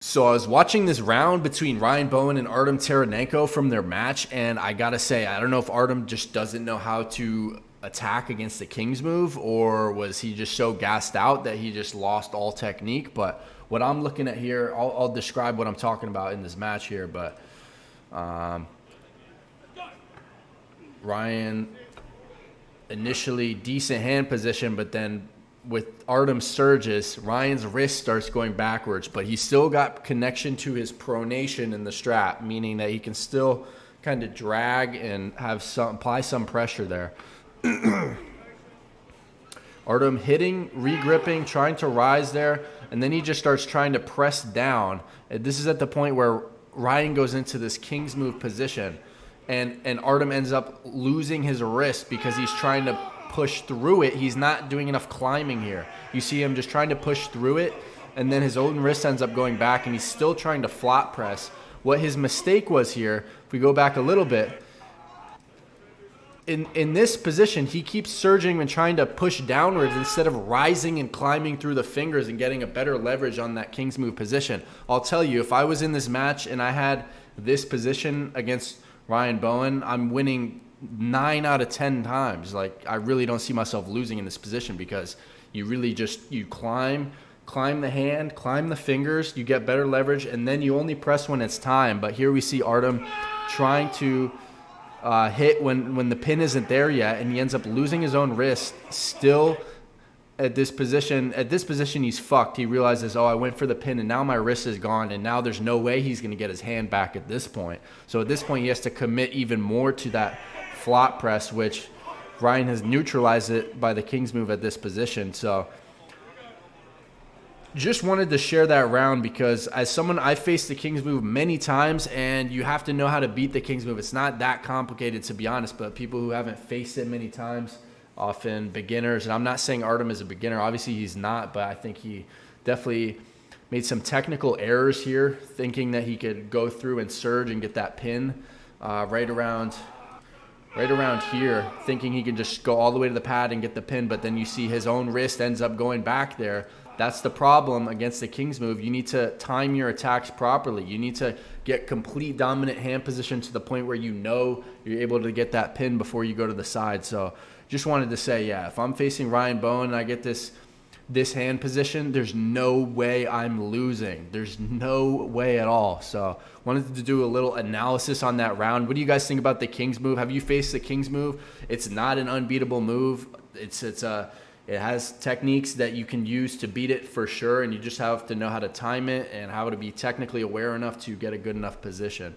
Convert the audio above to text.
So I was watching this round between Ryan Bowen and Artem Taranenko from their match, and I gotta say, I don't know if Artem just doesn't know how to attack against the King's move, or was he just so gassed out that he just lost all technique. But what I'm looking at here, I'll describe what I'm talking about in this match here. But um, Ryan initially decent hand position, but then with Artem's surges, Ryan's wrist starts going backwards, but he still got connection to his pronation in the strap, meaning that he can still kind of drag and apply some pressure there. Artem hitting, regripping, trying to rise there, and then he just starts trying to press down. And this is at the point where Ryan goes into this King's move position, and Artem ends up losing his wrist because he's trying to push through it. He's not doing enough climbing here. You see him just trying to push through it, and then his own wrist ends up going back, and he's still trying to flat press. What his mistake was here, if we go back a little bit, in this position, he keeps surging and trying to push downwards instead of rising and climbing through the fingers and getting a better leverage on that King's move position. I'll tell you, if I was in this match and I had this position against Ryan Bowen, I'm winning 9 out of 10 times. Like, I really don't see myself losing in this position because you really just, you climb the hand, climb the fingers, you get better leverage, and then you only press when it's time. But here we see Artem trying to hit when the pin isn't there yet, and he ends up losing his own wrist. Still at this position, he's fucked. He realizes, oh, I went for the pin and now my wrist is gone, and now there's no way he's going to get his hand back at this point. So at this point, he has to commit even more to that flat press, which Ryan has neutralized it by the King's move at this position. So just wanted to share that round because as someone, I faced the King's move many times, and you have to know how to beat the King's move. It's not that complicated, to be honest, but people who haven't faced it many times, often beginners, and I'm not saying Artem is a beginner. Obviously he's not, but I think he definitely made some technical errors here, thinking that he could go through and surge and get that pin right around here, thinking he can just go all the way to the pad and get the pin, but then you see his own wrist ends up going back there. That's the problem against the King's move. You need to time your attacks properly. You need to get complete dominant hand position to the point where you know you're able to get that pin before you go to the side. So just wanted to say, yeah, if I'm facing Ryan Bowen and I get this hand position, there's no way I'm losing. There's no way at all. So wanted to do a little analysis on that round. What do you guys think about the King's move? Have you faced the King's move? It's not an unbeatable move. It has techniques that you can use to beat it for sure, and you just have to know how to time it and how to be technically aware enough to get a good enough position.